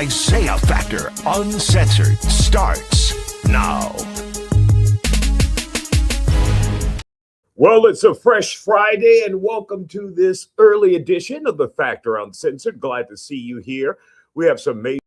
Isiah Factor Uncensored starts now. Well, it's a fresh Friday, and welcome to this early edition of the Factor Uncensored. Glad to see you here. We have some major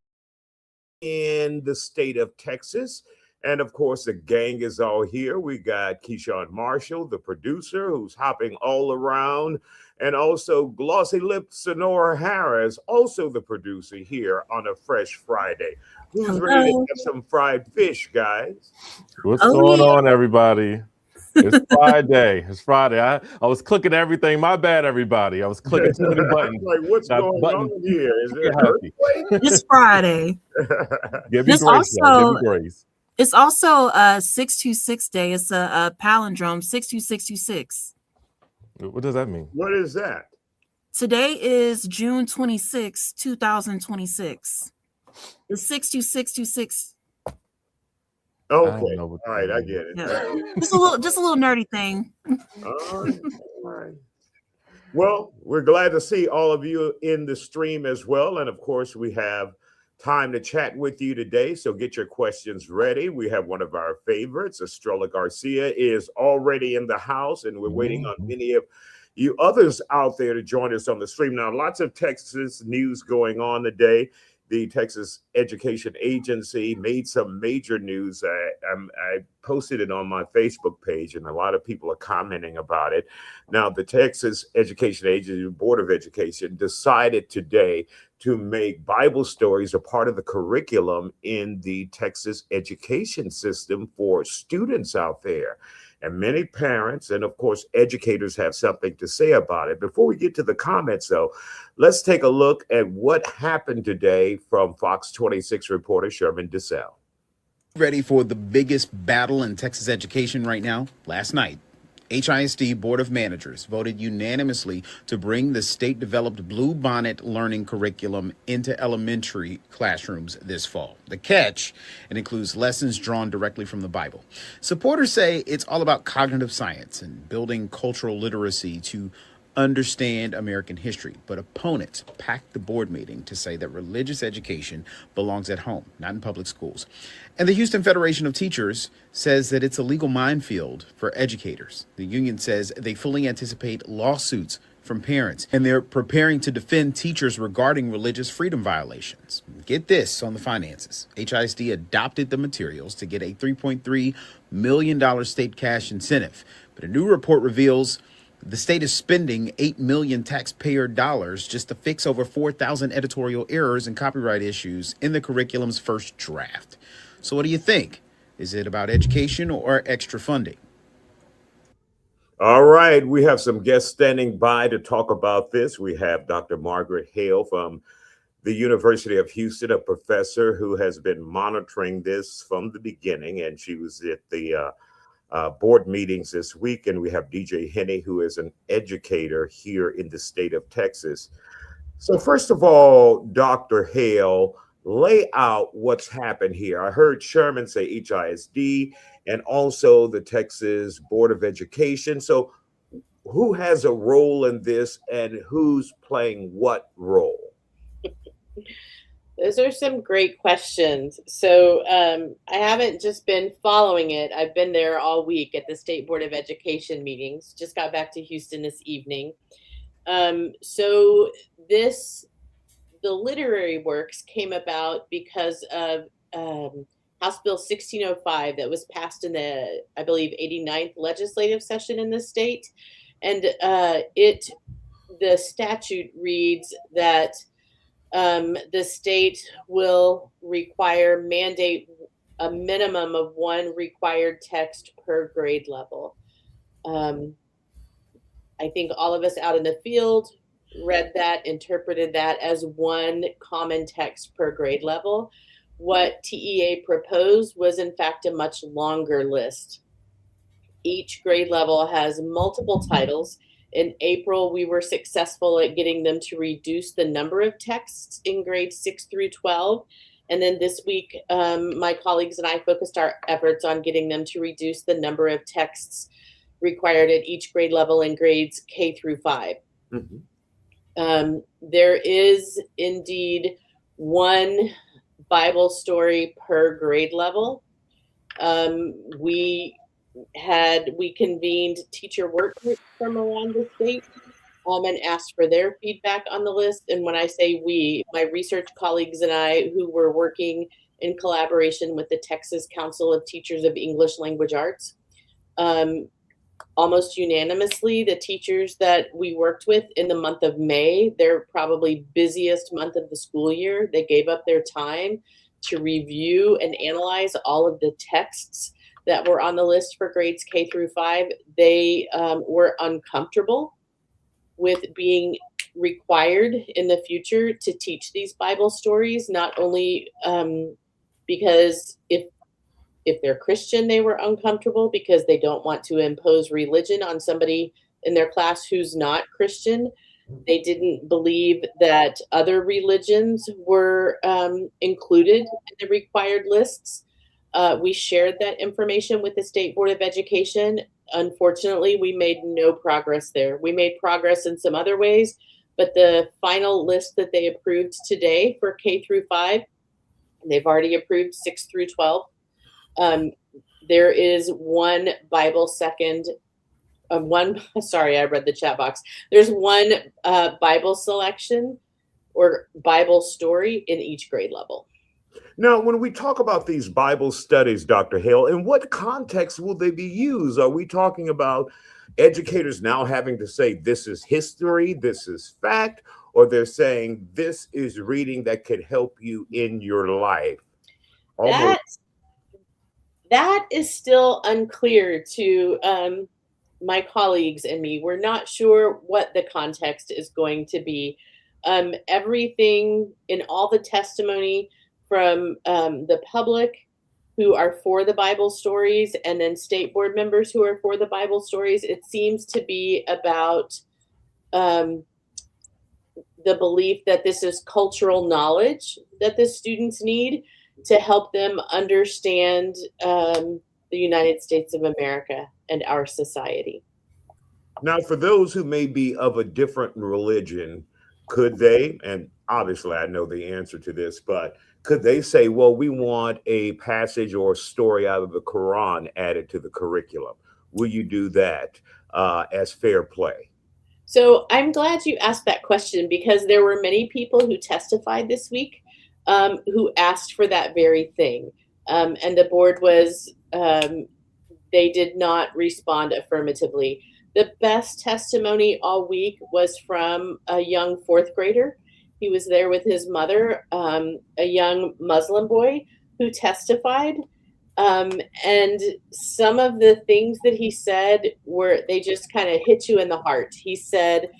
in the state of Texas, and of course, the gang is all here. We got Keyshawn Marshall, the producer, who's hopping all around, and also Glossy Lip Sonora Harris, also the producer here on a fresh Friday. Who's ready to have some fried fish, guys? What's going on, everybody? It's Friday. It's Friday. I was clicking everything. My bad, everybody. I was clicking too many buttons. Like, what's going on here? Is it an earthquake? It's Friday. Give me grace, y'all. Give me grace. It's also 626 day. It's a palindrome, 62626. What does that mean? What is that? Today is June 26, 2026. It's 62626. Okay. All right, I get it. Yeah. Just a little nerdy thing. All right. Well, we're glad to see all of you in the stream as well. And of course, we have time to chat with you today. So get your questions ready. We have one of our favorites, Estrella Garcia, is already in the house, and we're waiting on many of you others out there to join us on the stream. Now, lots of Texas news going on today. The Texas Education Agency made some major news. I posted it on my Facebook page, and a lot of people are commenting about it. Now, the Texas Education Agency Board of Education decided today to make Bible stories a part of the curriculum in the Texas education system for students out there. And many parents and, of course, educators have something to say about it. Before we get to the comments, though, let's take a look at what happened today from Fox 26 reporter Sherman DeSalle. Ready for the biggest battle in Texas education right now? Last night, HISD Board of Managers voted unanimously to bring the state-developed Blue Bonnet learning curriculum into elementary classrooms this fall. The catch, it includes lessons drawn directly from the Bible. Supporters say it's all about cognitive science and building cultural literacy to understand American history, but opponents packed the board meeting to say that religious education belongs at home, not in public schools. And the Houston Federation of Teachers says that it's a legal minefield for educators. The union says they fully anticipate lawsuits from parents, and they're preparing to defend teachers regarding religious freedom violations. Get this on the finances. HISD adopted the materials to get a $3.3 million state cash incentive, but a new report reveals the state is spending $8 million taxpayer dollars just to fix over 4,000 editorial errors and copyright issues in the curriculum's first draft. So what do you think? Is it about education or extra funding? All right, we have some guests standing by to talk about this. We have Dr. Margaret Hale from the University of Houston, a professor who has been monitoring this from the beginning, and she was at the board meetings this week. And we have DJ Henney, who is an educator here in the state of Texas. So first of all, Dr. Hale, lay out what's happened here. I heard Sherman say HISD and also the Texas Board of Education. So who has a role in this and who's playing what role? Those are some great questions. So I haven't just been following it. I've been there all week at the State Board of Education meetings. Just got back to Houston this evening. So the literary works came about because of House Bill 1605 that was passed in the, I believe, 89th legislative session in the state. And the statute reads that the state will mandate a minimum of one required text per grade level. I think all of us out in the field read that, interpreted that as one common text per grade level. What TEA proposed was, in fact, a much longer list. Each grade level has multiple titles. In April, we were successful at getting them to reduce the number of texts in grades 6 through 12. And then this week, my colleagues and I focused our efforts on getting them to reduce the number of texts required at each grade level in grades K through 5. Mm-hmm. There is indeed one Bible story per grade level. We convened teacher work groups from around the state and asked for their feedback on the list. And when I say we, my research colleagues and I, who were working in collaboration with the Texas Council of Teachers of English Language Arts, almost unanimously, the teachers that we worked with in the month of May, their probably busiest month of the school year, they gave up their time to review and analyze all of the texts that were on the list for grades K through 5. They were uncomfortable with being required in the future to teach these Bible stories, not only because if they're Christian, they were uncomfortable because they don't want to impose religion on somebody in their class who's not Christian. They didn't believe that other religions were included in the required lists. We shared that information with the State Board of Education. Unfortunately, we made no progress there. We made progress in some other ways, but the final list that they approved today for K through 5, they've already approved 6 through 12. There is one Bible second, sorry, I read the chat box. There's one Bible selection or Bible story in each grade level. Now, when we talk about these Bible studies, Dr. Hale, in what context will they be used? Are we talking about educators now having to say this is history, this is fact, or they're saying this is reading that could help you in your life? That is still unclear to my colleagues and me. We're not sure what the context is going to be. Everything in all the testimony from the public who are for the Bible stories and then state board members who are for the Bible stories, it seems to be about the belief that this is cultural knowledge that the students need to help them understand the United States of America and our society. Now, for those who may be of a different religion, could they, and obviously I know the answer to this, but could they say, well, we want a passage or a story out of the Quran added to the curriculum? Will you do that as fair play? So I'm glad you asked that question because there were many people who testified this week who asked for that very thing. And the board was, they did not respond affirmatively. The best testimony all week was from a young 4th grader. He was there with his mother, a young Muslim boy who testified. And some of the things that he said they just kind of hit you in the heart. He said,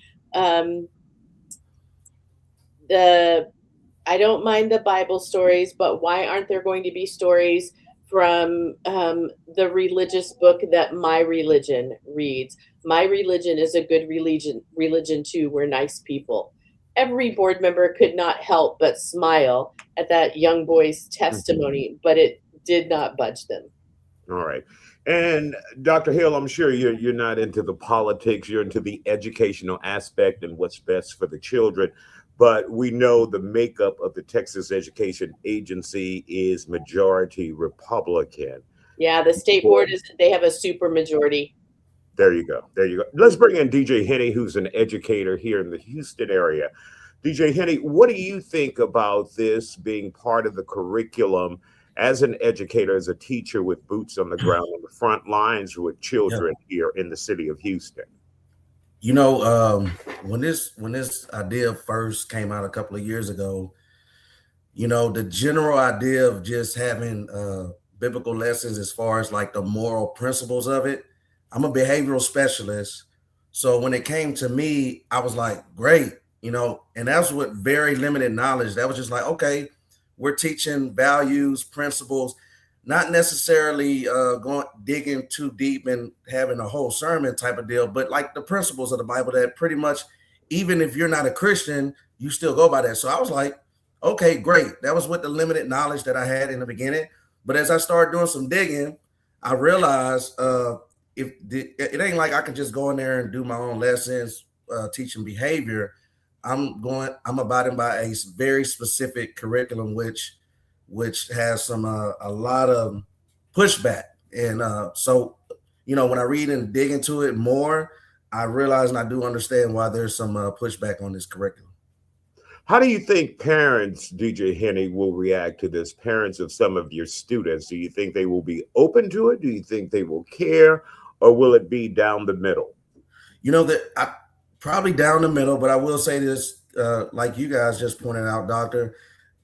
I don't mind the Bible stories, but why aren't there going to be stories from the religious book that my religion reads? My religion is a good religion too. We're nice people. Every board member could not help but smile at that young boy's testimony, but it did not budge them. All right. And Dr. Hill, I'm sure you're not into the politics, you're into the educational aspect and what's best for the children. But we know the makeup of the Texas Education Agency is majority Republican. Yeah, the state board they have a super majority. There you go. There you go. Let's bring in DJ Henney, who's an educator here in the Houston area. DJ Henney, what do you think about this being part of the curriculum as an educator, as a teacher with boots on the ground on the front lines with children here in the city of Houston? You know, when this idea first came out a couple of years ago, you know, the general idea of just having biblical lessons as far as like the moral principles of it. I'm a behavioral specialist. So when it came to me, I was like, great, you know, and that's with very limited knowledge. That was just like, okay, we're teaching values, principles, not necessarily digging too deep and having a whole sermon type of deal, but like the principles of the Bible that pretty much, even if you're not a Christian, you still go by that. So I was like, okay, great. That was with the limited knowledge that I had in the beginning. But as I started doing some digging, I realized it ain't like I can just go in there and do my own lessons, teaching behavior. I'm abiding by a very specific curriculum, which which has some a lot of pushback. And so, when I read and dig into it more, I realize and I do understand why there's some pushback on this curriculum. How do you think parents, DJ Henny, will react to this? Parents of some of your students, do you think they will be open to it? Do you think they will care, or will it be down the middle? Probably down the middle, but I will say this, like you guys just pointed out, Doctor,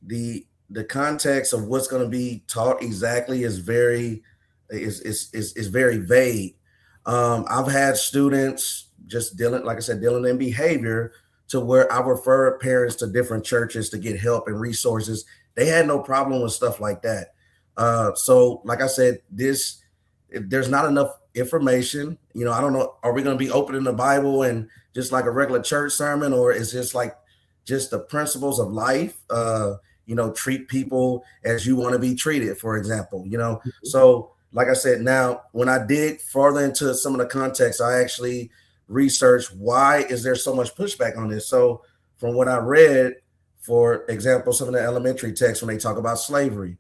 the context of what's going to be taught exactly is very vague. I've had students just dealing in behavior, to where I refer parents to different churches to get help and resources. They had no problem with stuff like that. So like I said, there's not enough information. I don't know, are we going to be opening the Bible and just like a regular church sermon, or is this like just the principles of life? Treat people as you want to be treated, for example, So like I said, now when I dig further into some of the context, I actually research why is there so much pushback on this. So from what I read, for example, some of the elementary texts, when they talk about slavery,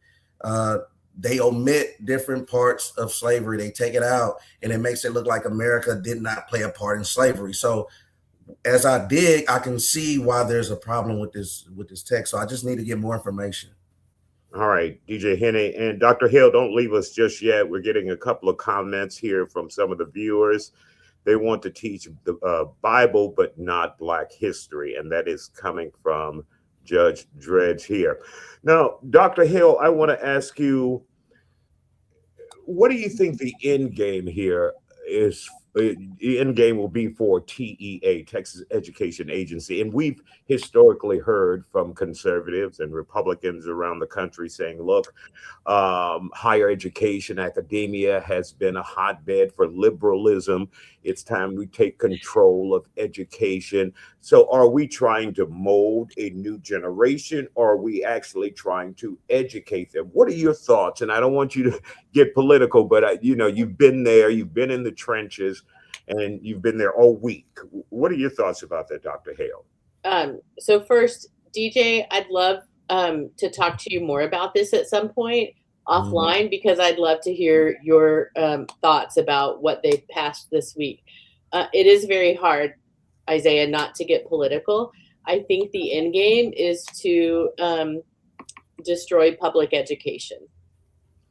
they omit different parts of slavery. They take it out, and it makes it look like America did not play a part in slavery. So as I dig, I can see why there's a problem with this text. So I just need to get more information. All right, DJ Henny and Dr. Hill, don't leave us just yet. We're getting a couple of comments here from some of the viewers. They want to teach the Bible, but not Black history. And that is coming from Judge Dredge here. Now, Dr. Hill, I want to ask you, what do you think the end game here is? The end game will be for TEA, Texas Education Agency. And we've historically heard from conservatives and Republicans around the country saying, look, higher education, academia has been a hotbed for liberalism. It's time we take control of education. So are we trying to mold a new generation, or are we actually trying to educate them? What are your thoughts? And I don't want you to get political, but you've been there, you've been in the trenches, and you've been there all week. What are your thoughts about that, Dr. Hale? So first, DJ, I'd love to talk to you more about this at some point offline, because I'd love to hear your thoughts about what they've passed this week. It is very hard, Isaiah, not to get political. I think the end game is to destroy public education.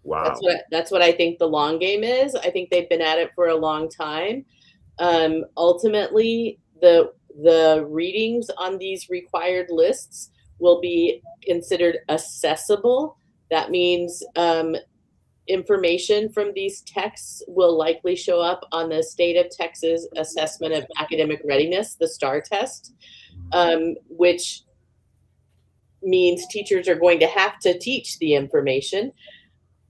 Wow. That's what I think the long game is. I think they've been at it for a long time. Ultimately, the readings on these required lists will be considered accessible. That means information from these texts will likely show up on the state of Texas assessment of academic readiness, the STAR test, which means teachers are going to have to teach the information.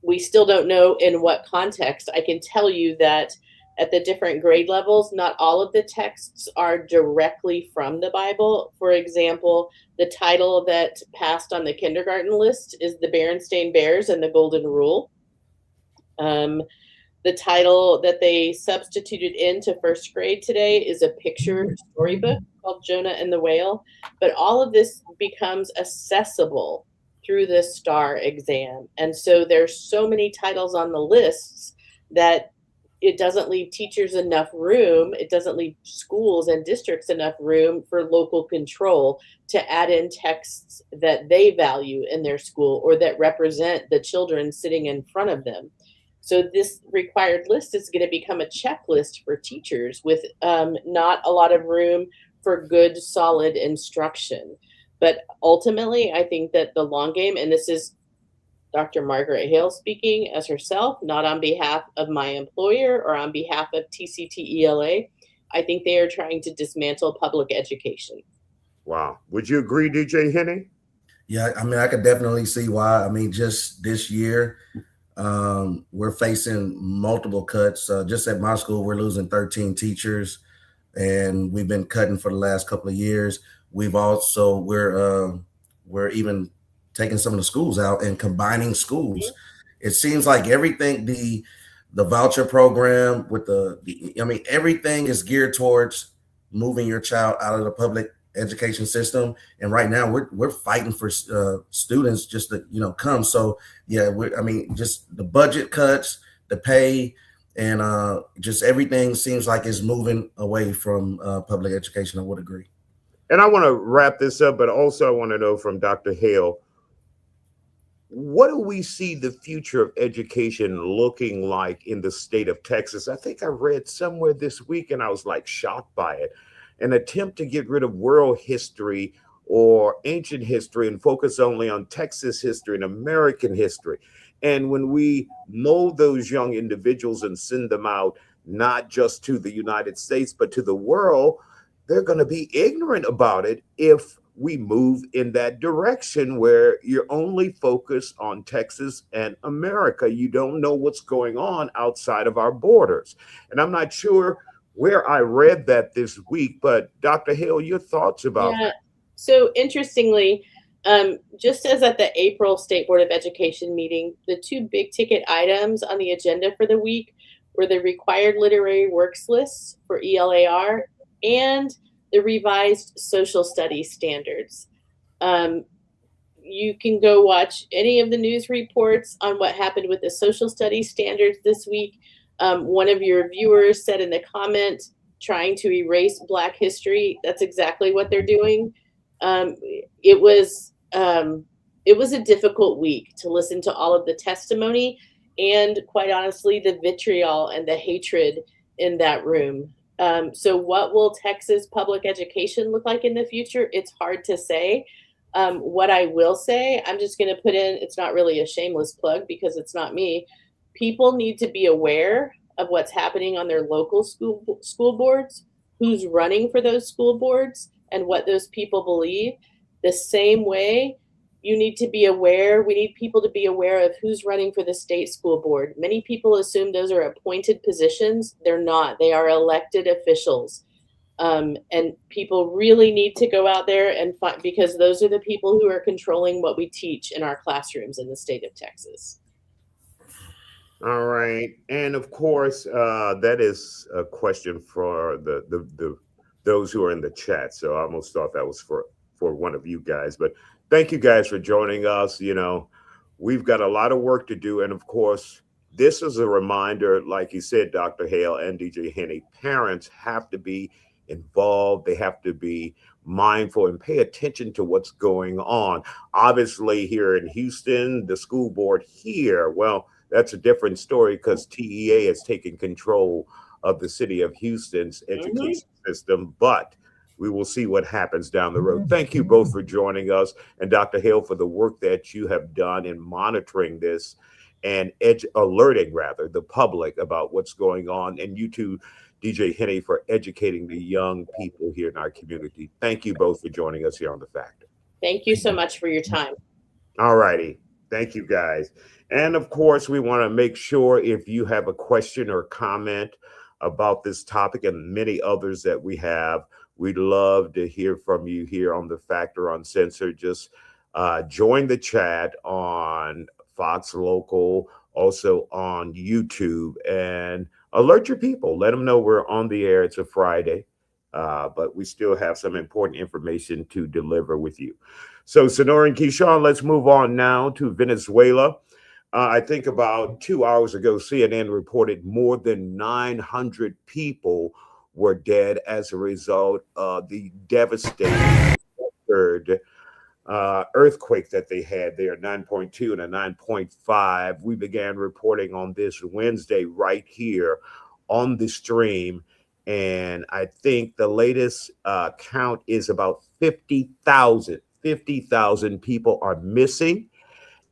We still don't know in what context. I can tell you that at the different grade levels, not all of the texts are directly from the Bible. For example, the title that passed on the kindergarten list is The Berenstain Bears and the Golden Rule. The title that they substituted into first grade today is a picture storybook called Jonah and the Whale. But all of this becomes accessible through the STAR exam. And so there's so many titles on the lists that it doesn't leave teachers enough room. It doesn't leave schools and districts enough room for local control to add in texts that they value in their school or that represent the children sitting in front of them. So this required list is going to become a checklist for teachers with not a lot of room for good, solid instruction. But ultimately, I think that the long game, and this is Dr. Margaret Hale speaking as herself, not on behalf of my employer or on behalf of TCTELA. I think they are trying to dismantle public education. Wow. Would you agree, DJ Henny? Yeah, I mean, I could definitely see why. I mean, just this year, we're facing multiple cuts. Just at my school, we're losing 13 teachers, and we've been cutting for the last couple of years. We've also, we're even taking some of the schools out and combining schools. It seems like everything, the voucher program with I mean, everything is geared towards moving your child out of the public education system. And right now we're fighting for students just to, come. So yeah, just the budget cuts, the pay, and just everything seems like it's moving away from public education. I would agree. And I want to wrap this up, but also I want to know from Dr. Hale, what do we see the future of education looking like in the state of Texas? I think I read somewhere this week and I was like shocked by it. An attempt to get rid of world history or ancient history and focus only on Texas history and American history. And when we mold those young individuals and send them out, not just to the United States, but to the world, they're going to be ignorant about it if we move in that direction where you're only focused on Texas and America. You don't know what's going on outside of our borders. And I'm not sure where I read that this week, but Dr. Hale, your thoughts about that? So interestingly, just as at the April State Board of Education meeting, the two big ticket items on the agenda for the week were the required literary works lists for ELAR and the revised social studies standards. You can go watch any of the news reports on what happened with the social studies standards this week. One of your viewers said in the comment, trying to erase Black history. That's exactly what they're doing. It was a difficult week to listen to all of the testimony and, quite honestly, the vitriol and the hatred in that room. So what will Texas public education look like in the future? It's hard to say. What I will say, I'm just going to put in, it's not really a shameless plug because it's not me. People need to be aware of what's happening on their local school boards, who's running for those school boards, and what those people believe. The same way you need to be aware, we need people to be aware of who's running for the state school board. Many people assume those are appointed positions. They're not. They are elected officials. And people really need to go out there and find, because those are the people who are controlling what we teach in our classrooms in the state of Texas. All right. And of course, that is a question for those who are in the chat. So I almost thought that was for one of you guys, but thank you guys for joining us. We've got a lot of work to do. And of course, this is a reminder, like you said, Dr. Hale and DJ Henny, parents have to be involved. They have to be mindful and pay attention to what's going on. Obviously, here in Houston, the school board here, well, that's a different story because TEA has taken control of the city of Houston's education system, but we will see what happens down the road. Thank you both for joining us, and Dr. Hale for the work that you have done in monitoring this and alerting rather the public about what's going on, and you too, DJ Henny, for educating the young people here in our community. Thank you both for joining us here on The Factor. Thank you so much for your time. All righty. Thank you, guys. And of course, we want to make sure if you have a question or comment about this topic and many others that we have, we'd love to hear from you here on The Factor Uncensored. Just join the chat on Fox Local, also on YouTube, and alert your people. Let them know we're on the air. It's a Friday, but we still have some important information to deliver with you. So, Sonora and Keyshawn, let's move on now to Venezuela. I think about 2 hours ago, CNN reported more than 900 people were dead as a result of the devastating third earthquake that they had there, 9.2 and a 9.5. We began reporting on this Wednesday right here on the stream. And I think the latest count is about 50,000. 50,000 people are missing.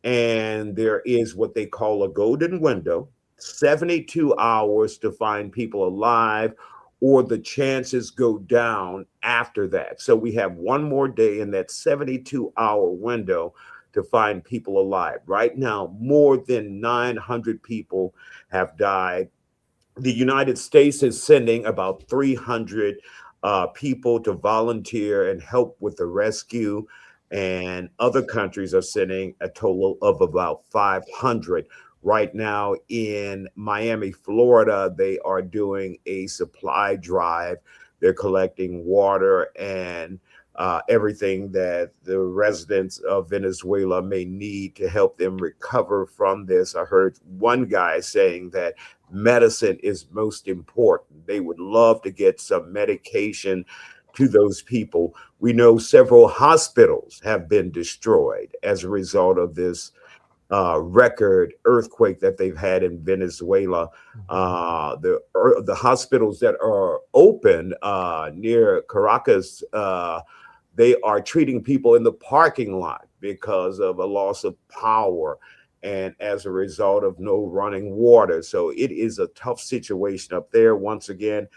And there is what they call a golden window, 72 hours to find people alive, or the chances go down after that. So we have one more day in that 72-hour window to find people alive. Right now, more than 900 people have died. The United States is sending about 300 people to volunteer and help with the rescue, and other countries are sending a total of about 500. Right now in Miami, Florida, they are doing a supply drive. They're collecting water and everything that the residents of Venezuela may need to help them recover from this. I heard one guy saying that medicine is most important. They would love to get some medication to those people. We know several hospitals have been destroyed as a result of this record earthquake that they've had in Venezuela. The hospitals that are open near Caracas, they are treating people in the parking lot because of a loss of power and as a result of no running water. So it is a tough situation up there. Once again,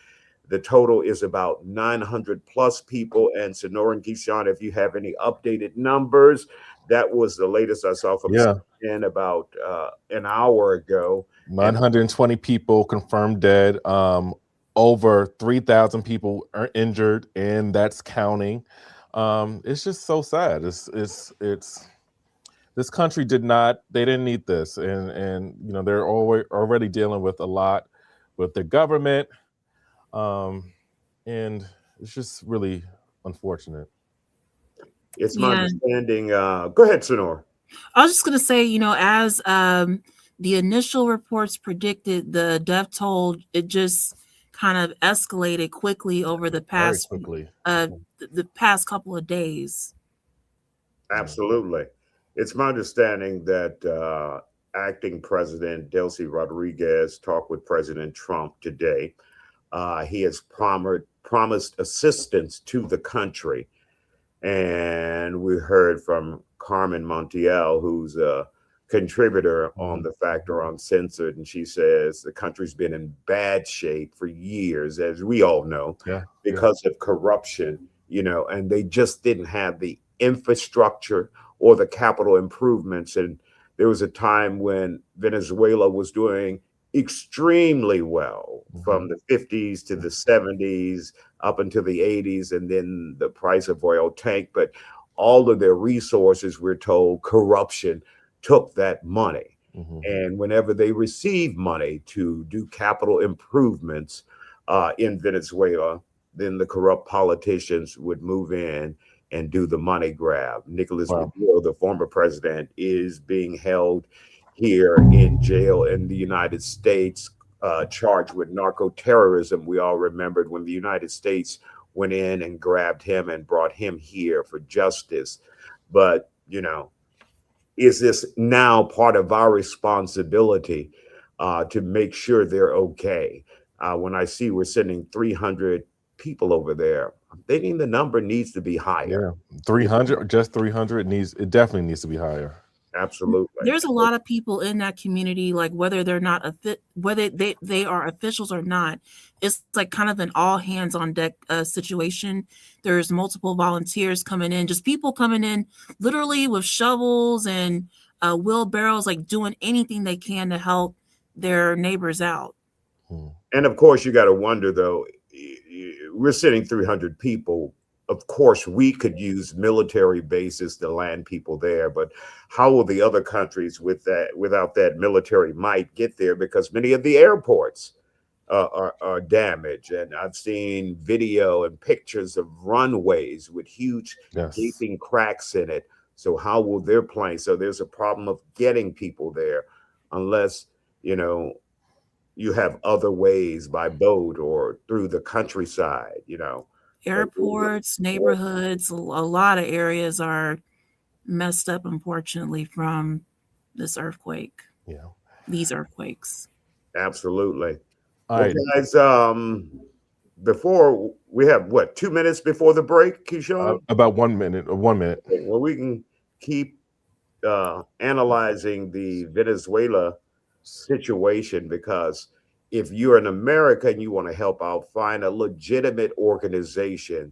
the total is about 900 plus people. And Sonora and Keyshawn, if you have any updated numbers, that was the latest I saw from CNN about an hour ago. 920 people confirmed dead. Over 3,000 people are injured, and that's counting. It's just so sad. It's this country they didn't need this, and you know they're already dealing with a lot with the government, and it's just really unfortunate. It's my understanding. Go ahead, Sonora. I was just going to say, you know, as the initial reports predicted, the death toll, it just kind of escalated quickly over the past the past couple of days. Absolutely. It's my understanding that acting President Delcy Rodriguez talked with President Trump today. He has promised assistance to the country. And we heard from Carmen Montiel, who's a contributor on the Factor Uncensored, and she says the country's been in bad shape for years, as we all know, because of corruption, you know, and they just didn't have the infrastructure or the capital improvements. And there was a time when Venezuela was doing extremely well from the 50s to the 70s up until the 80s, and then the price of oil tanked. But all of their resources, we're told, corruption took that money. And whenever they received money to do capital improvements in Venezuela, then the corrupt politicians would move in and do the money grab. Nicolas Maduro, the former president, is being held here in jail in the United States, charged with narco-terrorism. We all remembered when the United States went in and grabbed him and brought him here for justice. But, you know, is this now part of our responsibility to make sure they're okay? When I see we're sending 300 people over there, I'm thinking the number needs to be higher. 300, just 300 it definitely needs to be higher. Absolutely. There's a lot of people in that community, like whether they're not whether they are officials or not, it's like kind of an all hands on deck situation. There's multiple volunteers coming in, just people coming in literally with shovels and wheelbarrows, like doing anything they can to help their neighbors out. And of course, you got to wonder, though, we're sending 300 people. Of course, we could use military bases to land people there, but how will the other countries without that military might get there? Because many of the airports are damaged, and I've seen video and pictures of runways with huge gaping cracks in it. So how will their planes? So there's a problem of getting people there, unless you have other ways by boat or through the countryside. Airports, neighborhoods, a lot of areas are messed up, unfortunately, from this earthquake. These earthquakes. Absolutely. All right, guys, before we have 2 minutes before the break, Keyshawn? about 1 minute. Well, we can keep analyzing the Venezuela situation, because if you're in America and you want to help out, find a legitimate organization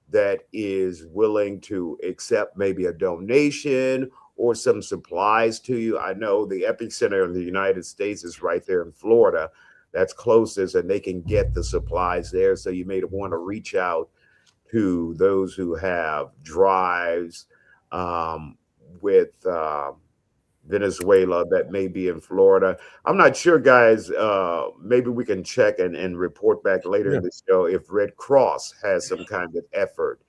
that is willing to accept maybe a donation or some supplies to you. I know the epicenter in the United States is right there in Florida. That's closest, and they can get the supplies there. So you may want to reach out to those who have drives with Venezuela that may be in Florida. I'm not sure, guys. Maybe we can check and report back later in the show if Red Cross has some kind of effort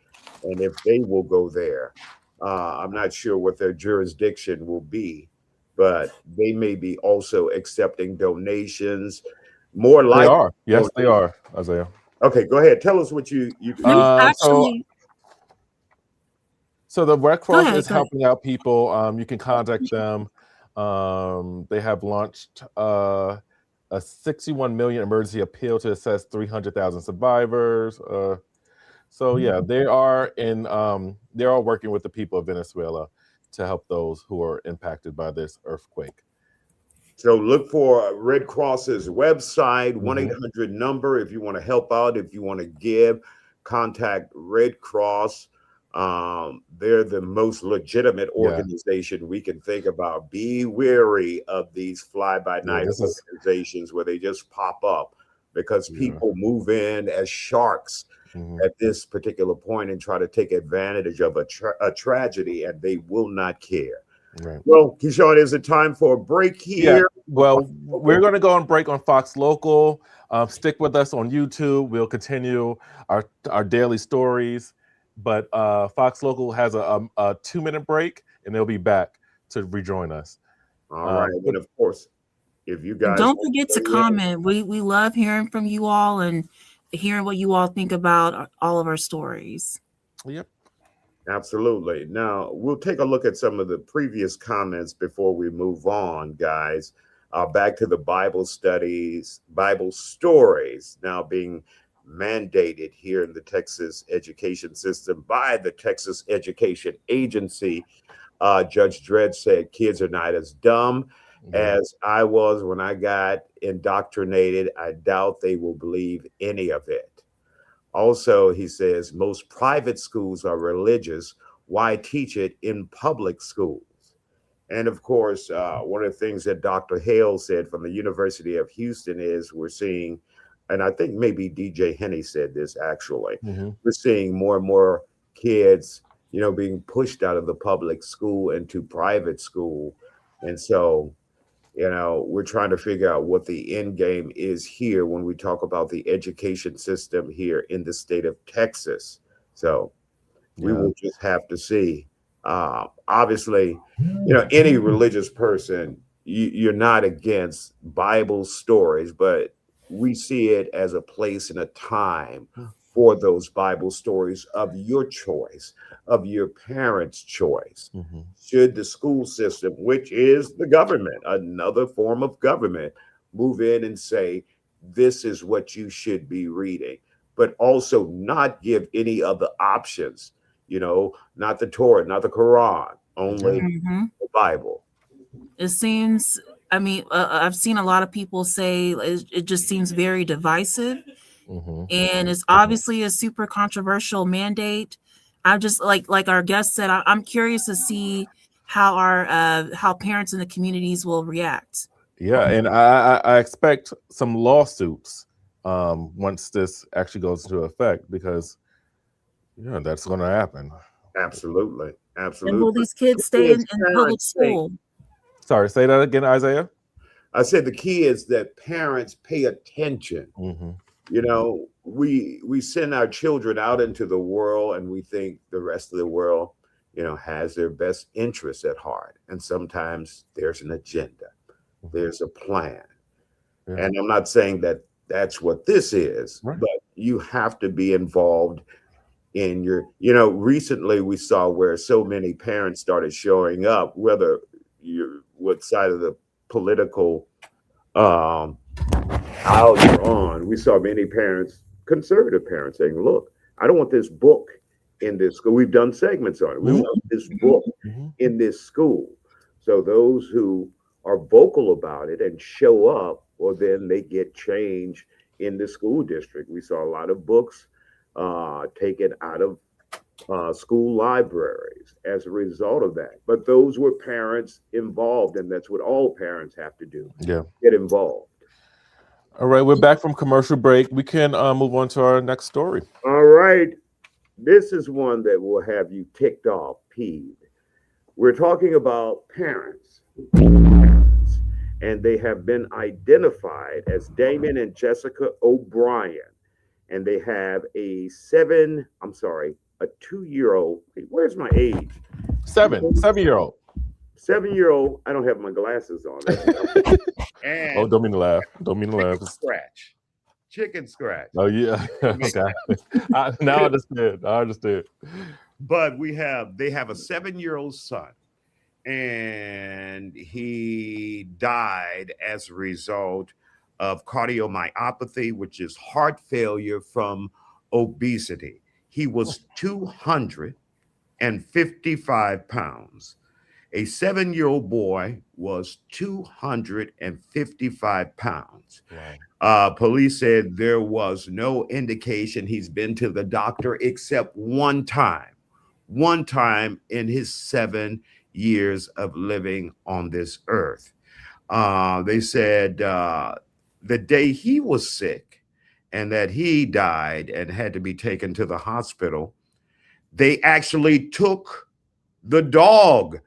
and if they will go there. I'm not sure what their jurisdiction will be, but they may be also accepting donations. More They likely. are. Yes, they are, Isaiah. Okay, go ahead. Tell us what you Let me So actually So the Red go Cross ahead. is Go ahead. helping out people. You can contact them. They have launched a 61 million emergency appeal to assess 300,000 survivors. So yeah, they are working with the people of Venezuela to help those who are impacted by this earthquake. So look for Red Cross's website, Mhm. 1-800 number if you want to help out, if you want to give, contact Red Cross. They're the most legitimate Yeah. organization we can think about. Be wary of these fly-by-night this is- organizations where they just pop up because Yeah. people move in as sharks Mhm. at this particular point and try to take advantage of a tragedy, and they will not care. Right. Well, Keyshawn, is it time for a break here? Yeah. Well, we're going to go on break on Fox Local. Stick with us on YouTube. We'll continue our daily stories. But Fox Local has a 2-minute break, and they'll be back to rejoin us. All right. And of course, if you guys And don't forget to comment. We love hearing from you all and hearing what you all think about all of our stories. Yep. Absolutely. Now, we'll take a look at some of the previous comments before we move on, guys. Back to the Bible studies, Bible stories now being mandated here in the Texas education system by the Texas Education Agency. Judge Dredd said kids are not as dumb as I was when I got indoctrinated. I doubt they will believe any of it. Also, he says most private schools are religious. Why teach it in public schools? And of course, one of the things that Dr. Hale said from the University of Houston is we're seeing, and I think maybe DJ Henney said this actually, we're seeing more and more kids, being pushed out of the public school into private school. And so, we're trying to figure out what the end game is here when we talk about the education system here in the state of Texas. So we will just have to see. Obviously, any religious person, you're not against Bible stories, but we see it as a place and a time for those Bible stories of your choice, of your parents' choice. Should the school system, which is the government, another form of government, move in and say, this is what you should be reading, but also not give any other options, not the Torah, not the Quran, only the Bible. It seems, I've seen a lot of people say it just seems very divisive. And it's obviously a super controversial mandate. I just like our guest said, I'm curious to see how how parents in the communities will react. Yeah, and I expect some lawsuits once this actually goes into effect because that's going to happen. Absolutely. And will these kids stay in public school? Sorry, say that again, Isaiah. I said the key is that parents pay attention. We send our children out into the world and we think the rest of the world, has their best interests at heart. And sometimes there's an agenda, there's a plan. And I'm not saying that that's what this is, but you have to be involved in your, recently we saw where so many parents started showing up, whether you're what side of the political aisle you're on. We saw many parents, conservative parents, saying, look, I don't want this book in this school. We've done segments on it. We want this book in this school. So those who are vocal about it and show up, well, then they get change in the school district. We saw a lot of books taken out of school libraries as a result of that. But those were parents involved, and that's what all parents have to do. Get involved. All right, we're back from commercial break. We can move on to our next story. All right. This is one that will have you ticked off, peeved. We're talking about parents, and they have been identified as Damon and Jessica O'Brien. And they have a a 2-year-old. Where's my age? 7-year-old. 7-year-old. I don't have my glasses on. And Oh, don't mean to laugh. Don't mean to laugh. scratch. Chicken scratch. Oh yeah. Okay. Now I understand. I understand. But they have a 7-year-old son, and he died as a result of cardiomyopathy, which is heart failure from obesity. He was 255 pounds. A 7-year-old boy was 255 pounds. Wow. Police said there was no indication he's been to the doctor except one time in his 7 years of living on this earth. They said the day he was sick and that he died and had to be taken to the hospital, they actually took the dog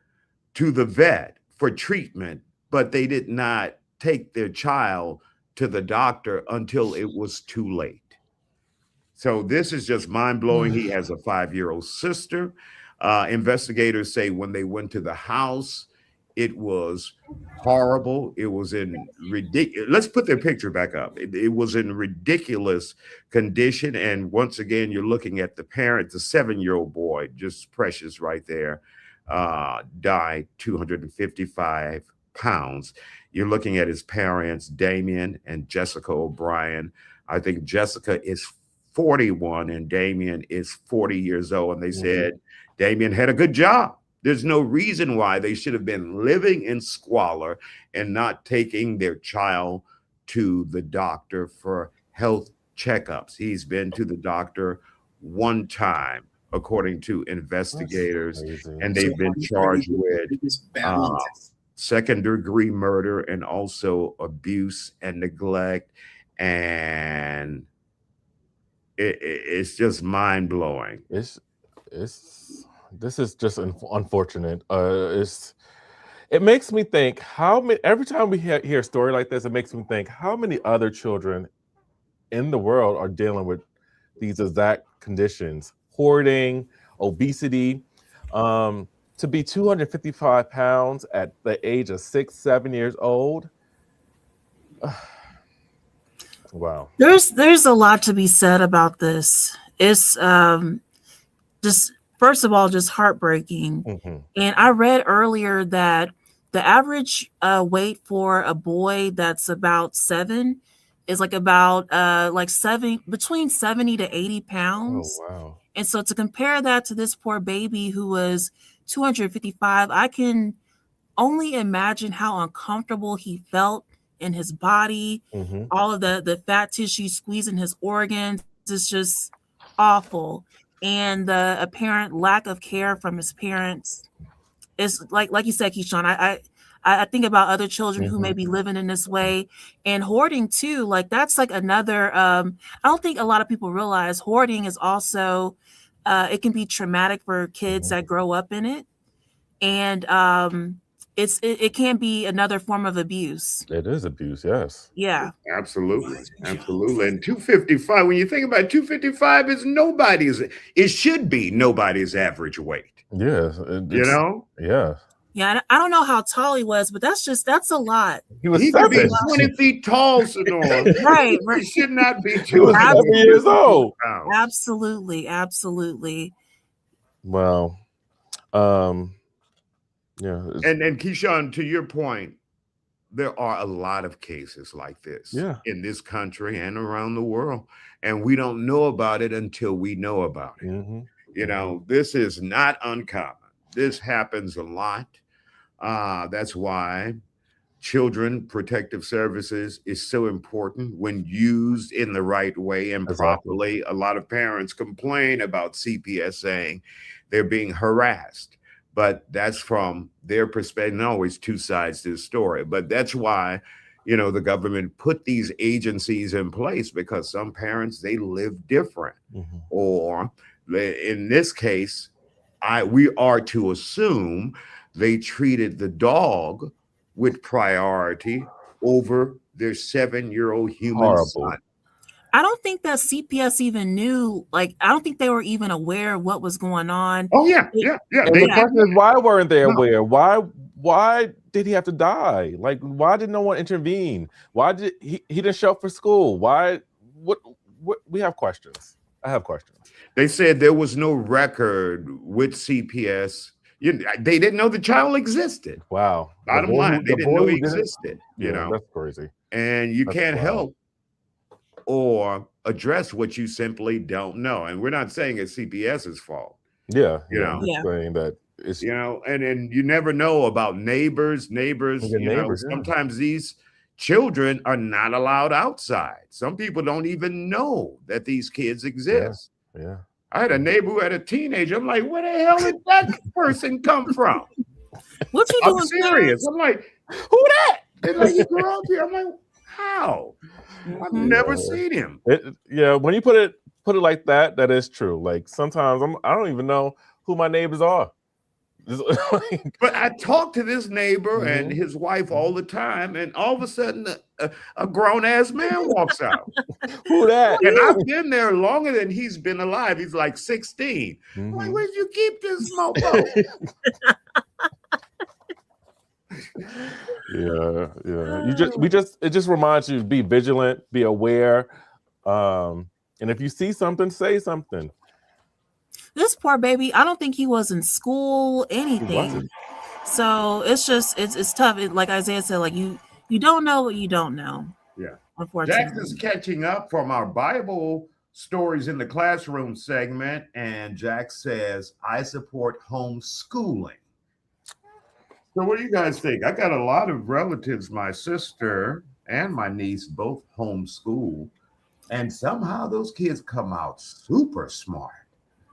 to the vet for treatment, but they did not take their child to the doctor until it was too late. So this is just mind-blowing. He has a 5-year-old sister. Investigators say when they went to the house, it was horrible. It was in ridiculous. Let's put their picture back up. It was in ridiculous condition. And once again, you're looking at the parent, the 7-year-old boy, just precious right there, died 255 pounds. You're looking at his parents, Damien and Jessica O'Brien. I think Jessica is 41 and Damien is 40 years old. And they said Damien had a good job. There's no reason why they should have been living in squalor and not taking their child to the doctor for health checkups. He's been to the doctor one time, according to investigators, and they've been charged with second-degree murder and also abuse and neglect. And it's just mind-blowing. This is just unfortunate. It makes me think how many. Every time we hear a story like this, it makes me think how many other children in the world are dealing with these exact conditions: hoarding, obesity. To be 255 pounds at the age of 6-7 years old. Wow. There's a lot to be said about this. It's just, first of all, just heartbreaking. And I read earlier that the average weight for a boy that's about 7 is between 70 to 80 pounds. Oh, wow. And so to compare that to this poor baby who was 255, I can only imagine how uncomfortable he felt in his body. All of the fat tissue squeezing his organs is just awful. And the apparent lack of care from his parents is like you said, Keyshawn, I think about other children who may be living in this way, and hoarding too. Like that's like another, I don't think a lot of people realize hoarding is also, it can be traumatic for kids that grow up in it. And it can be another form of abuse. It is abuse, yes. Yeah. Absolutely. Absolutely. And 255, when you think about it, 255 is it should be nobody's average weight. Yeah. Yeah. Yeah, I don't know how tall he was, but that's a lot. He was He could be 20 feet tall, Sonora. Right. He should not be He was 7 years old. Absolutely. Wow. Yeah. And Keyshawn, to your point, there are a lot of cases like this in this country and around the world. And we don't know about it until we know about it. You know, this is not uncommon. This happens a lot. That's why Children Protective Services is so important when used in the right way and properly. A lot of parents complain about CPS saying they're being harassed, but that's from their perspective. And always two sides to the story, but that's why, you know, the government put these agencies in place, because some parents, they live different, or in this case, we are to assume they treated the dog with priority over their 7-year-old human son. I don't think that CPS even knew. Like, I don't think they were even aware of what was going on. Oh yeah. And the question is, why weren't they aware? Why did he have to die? Like, why did no one intervene? Why did he didn't show up for school? Why? What? We have questions. I have questions. They said there was no record with CPS. They didn't know the child existed. Wow. Bottom line, they didn't know he existed. You know, that's crazy. And you can't help or address what you simply don't know. And we're not saying it's CPS's fault. Yeah, you know, saying that it's, you know, and you never know about neighbors. Sometimes these children are not allowed outside. Some people don't even know that these kids exist. Yeah. I had a neighbor who had a teenager. I'm like, where the hell did that person come from? What you doing? I'm serious. I'm like, who that? They're like, you grew up here. I'm like, how? I've never seen him. When you put it like that, that is true. Like sometimes I don't even know who my neighbors are. But I talk to this neighbor and his wife all the time, and all of a sudden a grown-ass man walks out. Who that? And I've been there longer than he's been alive. He's like 16. I'm like, where'd you keep this mofo? It just reminds you to be vigilant, be aware. And if you see something, say something. This poor baby, I don't think he was in school, anything. So it's just it's tough. Like Isaiah said, like you don't know what you don't know. Yeah. Unfortunately. Jack is catching up from our Bible stories in the classroom segment, and Jack says, I support homeschooling. So what do you guys think? I got a lot of relatives, my sister and my niece both homeschool, and somehow those kids come out super smart.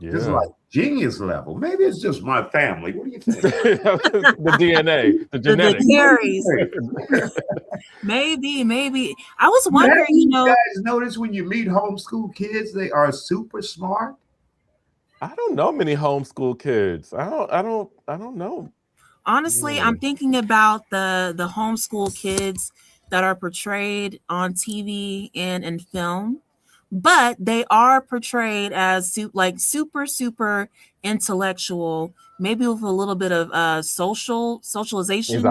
Just like genius level. Maybe it's just my family. What do you think? The DNA, the genetics. The carries. Maybe. I was wondering, you guys notice when you meet homeschool kids, they are super smart? I don't know many homeschool kids. I don't know. Honestly, I'm thinking about the homeschool kids that are portrayed on TV and in film. But they are portrayed as super intellectual, maybe with a little bit of socialization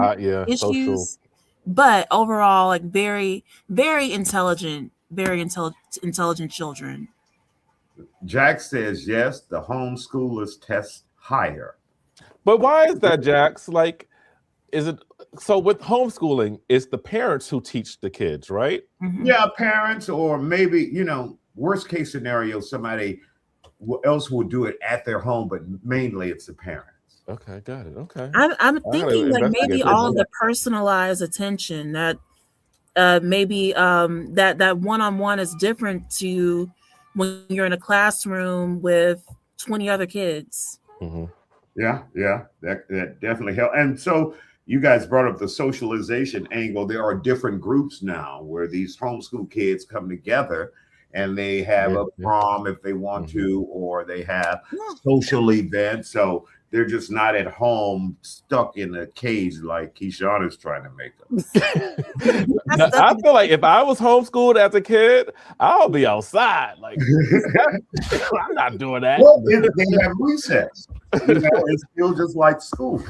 issues. But overall, like very intelligent children. Jack says yes, the homeschoolers test higher. But why is that, Jax? Like, is it so with homeschooling, it's the parents who teach the kids, right? Mm-hmm. Yeah, parents, or maybe, worst case scenario, somebody else will do it at their home, but mainly it's the parents. Okay, got it. Okay. I'm thinking like maybe all of the personalized attention that maybe that one-on-one is different to when you're in a classroom with 20 other kids. Mm-hmm. Yeah, that definitely helps. And so you guys brought up the socialization angle. There are different groups now where these homeschool kids come together and they have a prom if they want to, or they have social events. So they're just not at home stuck in a cage like Keyshawn is trying to make them. I feel like if I was homeschooled as a kid, I'll be outside. Like, I'm not doing that. Well, they have recess. It's still just like school.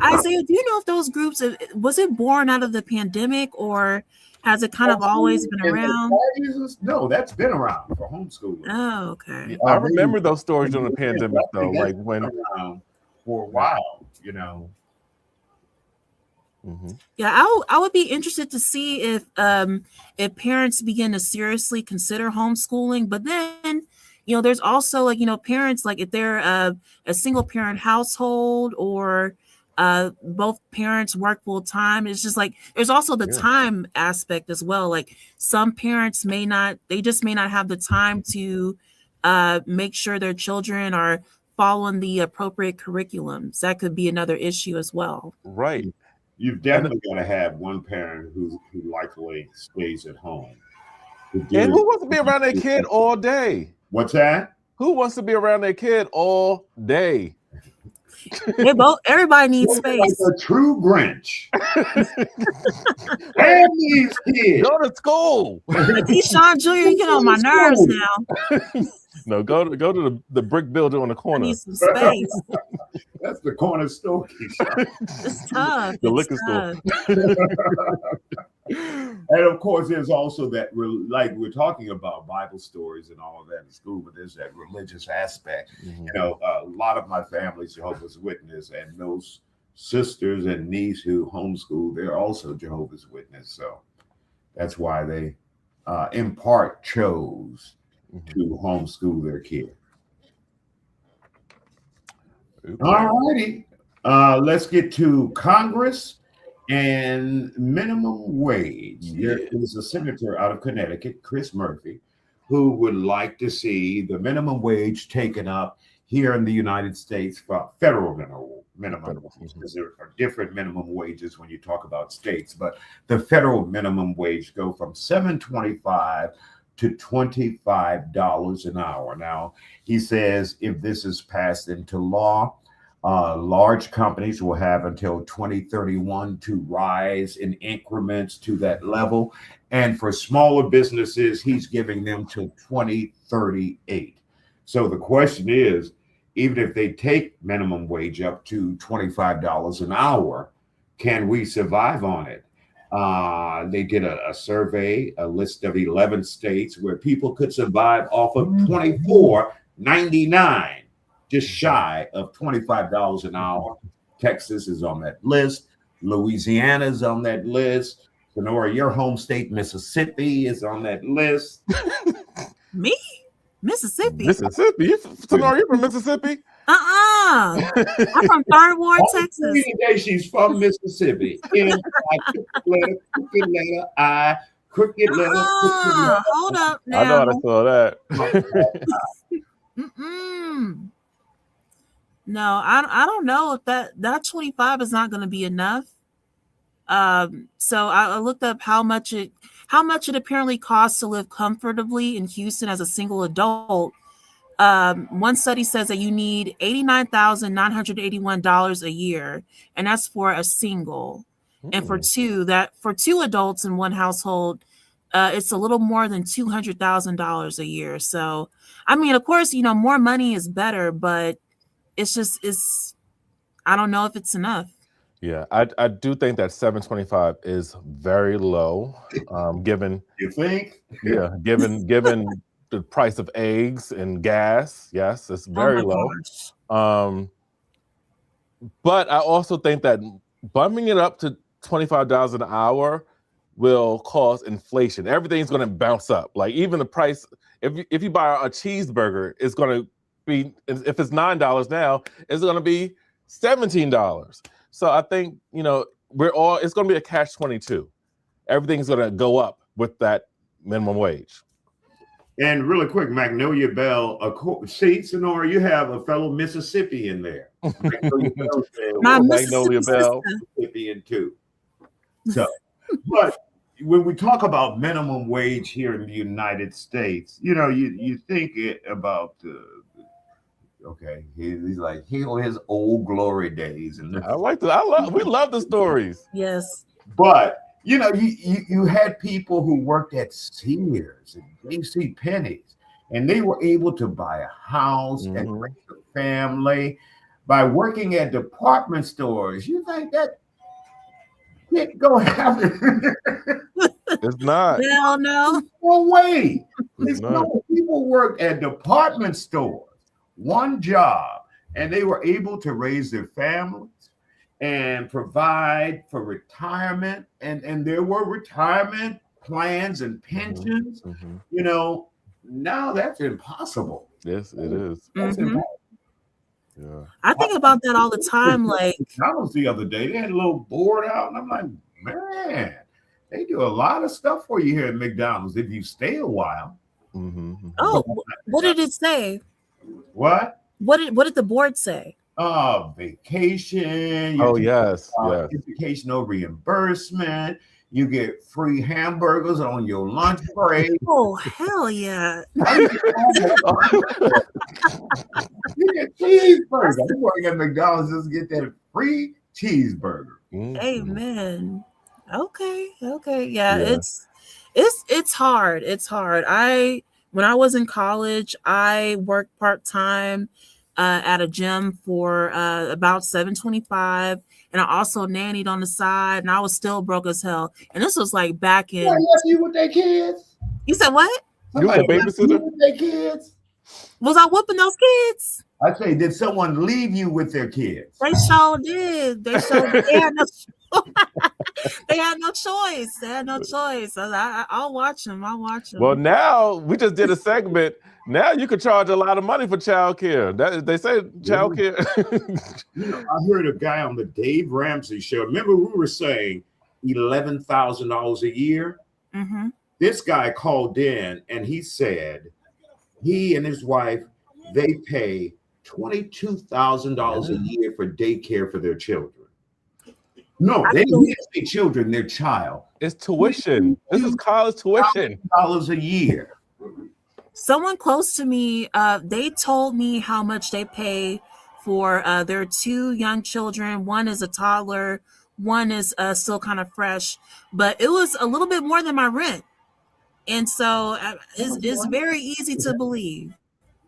Isaiah, do you know if those groups, was it born out of the pandemic, or has it kind of always been around? No, that's been around for homeschooling. Oh, okay. I remember those stories during the pandemic, though. Like when for a while, Mm-hmm. Yeah, I would be interested to see if parents begin to seriously consider homeschooling. But then, there's also parents, like if they're a single parent household or both parents work full time. It's just like there's also the time aspect as well. Like some parents may not have the time to make sure their children are following the appropriate curriculums. That could be another issue as well. Right. You've definitely got to have one parent who likely stays at home. And who wants to be around their kid all day? What's that? Who wants to be around their kid all day? Everybody needs Looking space. like a true Grinch. And these kids. Go to school. Like, Deshaun Jr., you get on my nerves now. No, go to the brick building on the I corner. need some space. That's the corner store. It's tough. The It's liquor store. tough. And of course, there's also that, like we're talking about Bible stories and all of that in school, but there's that religious aspect. Mhm. You know, a lot of my family's Jehovah's Witness, and those sisters and niece who homeschool, they're also Jehovah's Witness. So that's why they, in part, chose to homeschool their kid. All righty. Let's get to Congress and minimum wage. There is a senator out of Connecticut, Chris Murphy, who would like to see the minimum wage taken up here in the United States for federal minimum wage, because there are different minimum wages when you talk about states, but the federal minimum wage go from $7.25 to $25 an hour. Now, he says if this is passed into law, large companies will have until 2031 to rise in increments to that level. And for smaller businesses, he's giving them till 2038. So the question is, even if they take minimum wage up to $25 an hour, can we survive on it? They did a survey, a list of 11 states where people could survive off of $24.99. Just shy of $25 an hour. Texas is on that list. Louisiana is on that list. Sonora, your home state, Mississippi, is on that list. Me? Mississippi? Sonora, you from Mississippi? I'm from Third Ward, Texas. Today she's from Mississippi. Crooked letter. Hold up now. I know I saw that. No, I don't know if that 25 is not going to be enough. So I looked up how much it apparently costs to live comfortably in Houston as a single adult. One study says that you need $89,981 a year, and that's for a single. And for two adults in one household, it's a little more than $200,000 a year. So, I mean, of course, more money is better, but it's I don't know if it's enough. Yeah, I do think that $7.25 is very low, given. You think? Yeah, given the price of eggs and gas. Yes, it's very low. But I also think that bumping it up to $25 an hour will cause inflation. Everything's going to bounce up. Like even the price, if you buy a cheeseburger, it's going to be, if it's $9 now, it's going to be $17. So I think, it's going to be a catch-22. Everything's going to go up with that minimum wage. And really quick, Magnolia Bell, see, Sonora, you have a fellow Mississippian there. Magnolia Bell. Mississippian too. So, but when we talk about minimum wage here in the United States, you think about okay, he's like his old glory days, and we love the stories. Yes, but you had people who worked at Sears and J.C. Penney's, and they were able to buy a house and raise a family by working at department stores. You think that can't go happen? It's not. Hell no. No way. No. People worked at department stores, one job, and they were able to raise their families and provide for retirement. And there were retirement plans and pensions. Now that's impossible. Yes, it is. That's impossible. Yeah. I think about that all the time. Like McDonald's the other day, they had a little board out, and I'm like, man, they do a lot of stuff for you here at McDonald's if you stay a while. Oh, what did it say? What? What did the board say? Vacation. Oh, yes. Educational reimbursement. You get free hamburgers on your lunch break. Oh, hell yeah. You get cheeseburger. You work at McDonald's, just get that free cheeseburger. Amen. Okay. Yeah, Yeah. it's hard. It's hard. When I was in college, I worked part-time at a gym for about $7.25, and I also nannied on the side, and I was still broke as hell. And this was like back in. Somebody left you with their kids? You said what? You were a Somebody left you babysitter? with their kids? Was I whooping those kids? I say, did someone leave you with their kids? They sure did. They had no. They had no choice. I'll watch them. Well, now we just did a segment. Now you could charge a lot of money for childcare. That they say childcare. I heard a guy on the Dave Ramsey show. Remember, we were saying $11,000 a year. Mm-hmm. This guy called in and he said he and his wife, they pay $22,000 a year for daycare for their children. No, they didn't say children, their child. It's tuition. This is college tuition. $1,000 a year. Someone close to me, they told me how much they pay for their two young children. One is a toddler, one is still kind of fresh, but it was a little bit more than my rent. And so it's very easy to believe.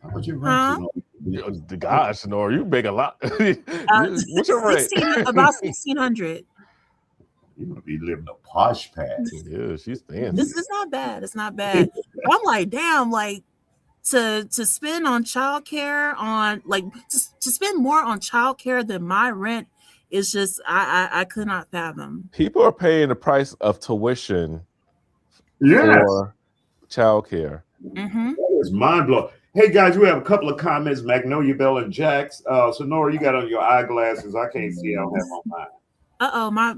How much your rent? Gosh, Nora, you make a lot. What's your rate? About $1,600. You gonna be living a posh pad. Yeah, she's fancy. This is not bad. It's not bad. I'm like, damn, like to spend on childcare, to spend more on childcare than my rent is just I could not fathom. People are paying the price of tuition for childcare. Mm-hmm. That is mind blowing. Hey guys, we have a couple of comments. Magnolia Bell and Jax. So Nora, you got on your eyeglasses. I can't see. I don't have on mine.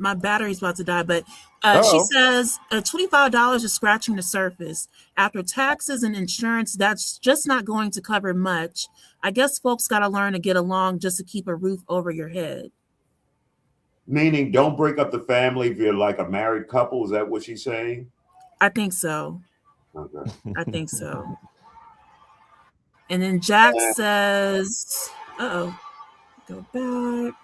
My battery's about to die. But she says $25 is scratching the surface. After taxes and insurance, that's just not going to cover much. I guess folks got to learn to get along just to keep a roof over your head. Meaning, don't break up the family if you're like a married couple. Is that what she's saying? I think so. Okay. I think so. And then Jack says, go back.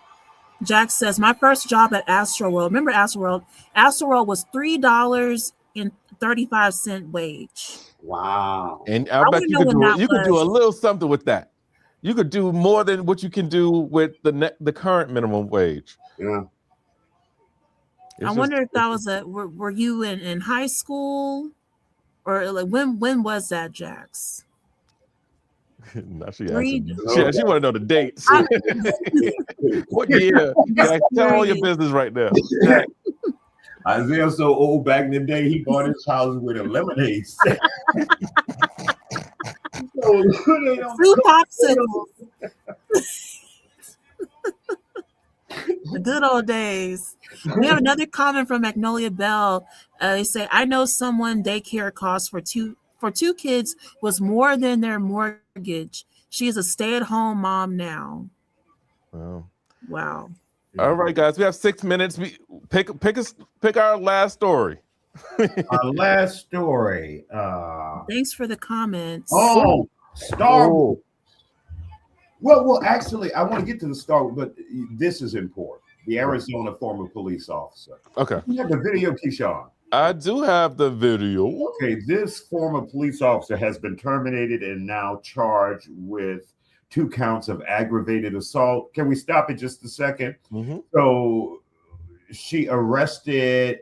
Jack says, my first job at Astroworld. Remember Astroworld? Astroworld was $3.35 wage. Wow. And I bet you could do a little something with that. You could do more than what you can do with the current minimum wage. Yeah. I wonder if that was were you in high school? Or like when was that, Jax? No, she want to know the dates. What year? Tell all your business right now. Isaiah's so old. Back in the day, he bought his house with a lemonade stand. Two popsicles. The good old days. We have another comment from Magnolia Bell. They say, I know someone daycare costs for two kids was more than their mortgage. She is a stay-at-home mom now. Wow. All right, guys, we have 6 minutes. Pick our last story. Our last story. Thanks for the comments. Oh, Star Wars. Well, actually, I want to get to the Star Wars, but this is important. The Arizona former police officer. Okay. You have the video, Keyshawn. I do have the video. Okay, this former police officer has been terminated and now charged with 2 counts of aggravated assault. Can we stop it just a second? Mm-hmm. So she arrested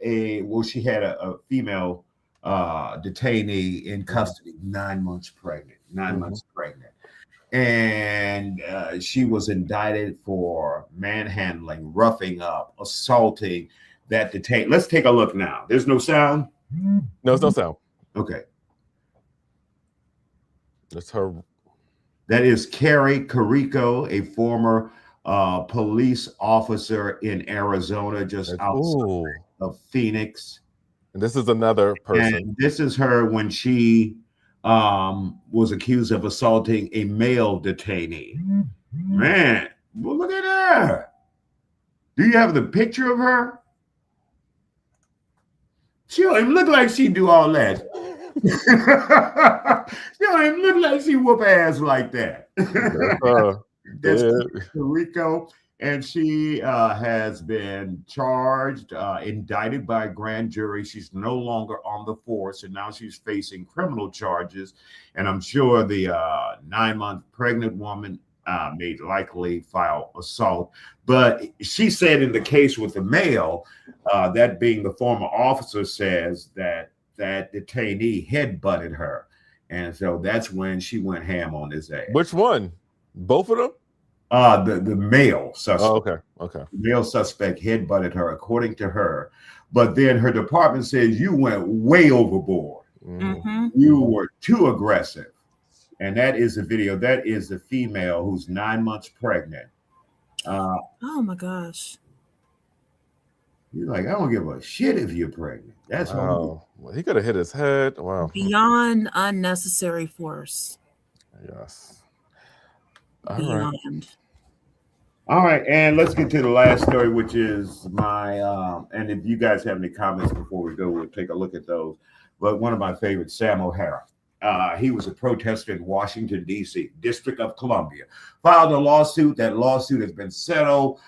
she had a female detainee in custody, 9 months pregnant, 9 months pregnant. And she was indicted for manhandling, roughing up, assaulting that detainee. Let's take a look now. There's no sound? No, there's no sound. Okay. That's her. That is Carrie Carrico, a former police officer in Arizona, just outside of Phoenix. And this is another person. And this is her when she was accused of assaulting a male detainee. Man, well, look at her. Do you have the picture of her? She don't even look like she do all that. She don't even look like she whoop ass like that. That's Puerto Rico, and she has been charged, indicted by a grand jury. She's no longer on the force, and now she's facing criminal charges. And I'm sure the 9-month pregnant woman may likely file assault. But she said in the case with the male, that being the former officer, says that detainee headbutted her. And so that's when she went ham on his ass. Which one? Both of them? The male suspect. Oh, okay. The male suspect headbutted her, according to her. But then her department says you went way overboard. Mm-hmm. You were too aggressive. And that is the video. That is the female who's 9 months pregnant. Oh my gosh. You're like, I don't give a shit if you're pregnant. That's wow. Well, he could have hit his head. Wow. Beyond unnecessary force. Yes. Beyond. All right, and let's get to the last story, which is my and if you guys have any comments before we go, we'll take a look at those. But one of my favorites, Sam O'Hara. He was a protester in Washington, D.C., District of Columbia. Filed a lawsuit. That lawsuit has been settled.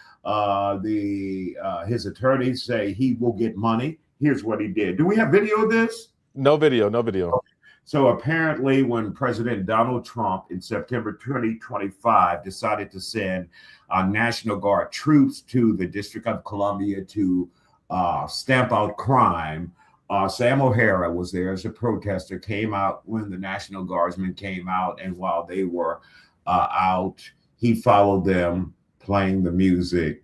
His attorneys say he will get money. Here's what he did. Do we have video of this? No video. Okay. So apparently when President Donald Trump in September 2025 decided to send National Guard troops to the District of Columbia to stamp out crime, Sam O'Hara was there as a protester, came out when the National Guardsmen came out, and while they were out, he followed them playing the music,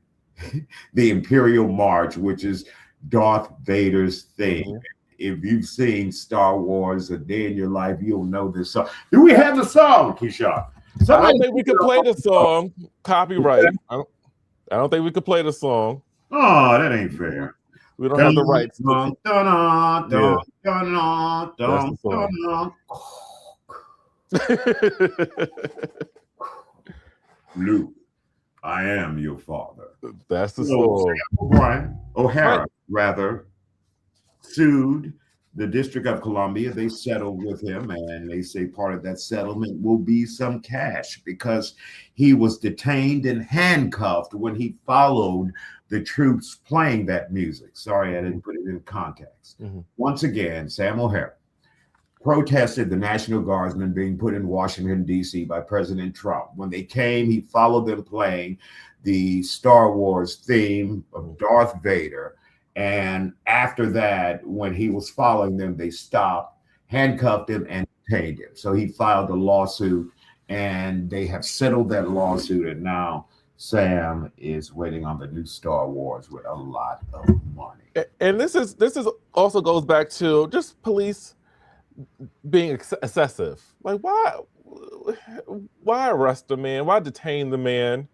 the Imperial March, which is Darth Vader's theme. Mm-hmm. If you've seen Star Wars A Day in Your Life, you'll know this song. Do we have the song, Keyshawn? I don't think we could play the song. Copyright. I don't think we could play the song. Oh, that ain't fair. We don't have the rights. Luke, I am your father. That's the song. O'Hara, rather, sued the District of Columbia. They settled with him, and they say part of that settlement will be some cash because he was detained and handcuffed when he followed the troops playing that music. Sorry, I didn't put it in context. Mm-hmm. Once again, Sam O'Hara protested the National Guardsmen being put in Washington, D.C. by President Trump. When they came, he followed them playing the Star Wars theme of Darth Vader. And after that, when he was following them, they stopped, handcuffed him, and detained him. So he filed a lawsuit, and they have settled that lawsuit. And now Sam is waiting on the new Star Wars with a lot of money. And this is also goes back to just police being excessive. Like, why arrest the man? Why detain the man?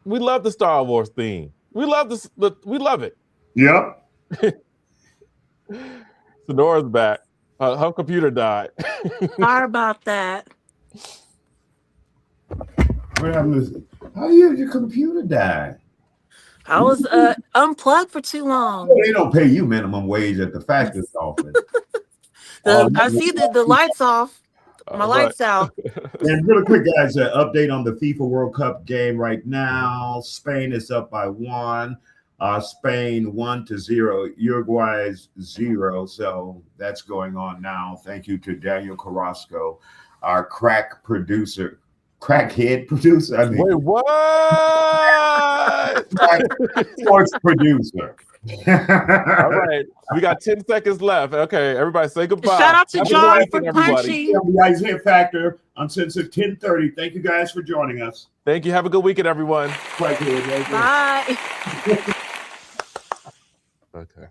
We love the Star Wars theme. We love this. We love it. Yep. Sonora's back. Her computer died. Sorry about that. What happened? How your computer died? I was unplugged for too long. They don't pay you minimum wage at the factor's office. I see the lights off. My lights out. And really quick, guys, update on the FIFA World Cup game right now. Spain is up by 1. Spain 1-0, Uruguay's 0. So that's going on now. Thank you to Daniel Carrasco, our crackhead producer. I mean, wait, what? Sports producer. All right, we got 10 seconds left. Okay, everybody say goodbye. Shout out to John for punching. The Isiah Factor Uncensored 10:30. Thank you guys for joining us. Thank you. Have a good weekend, everyone. Bye. Okay.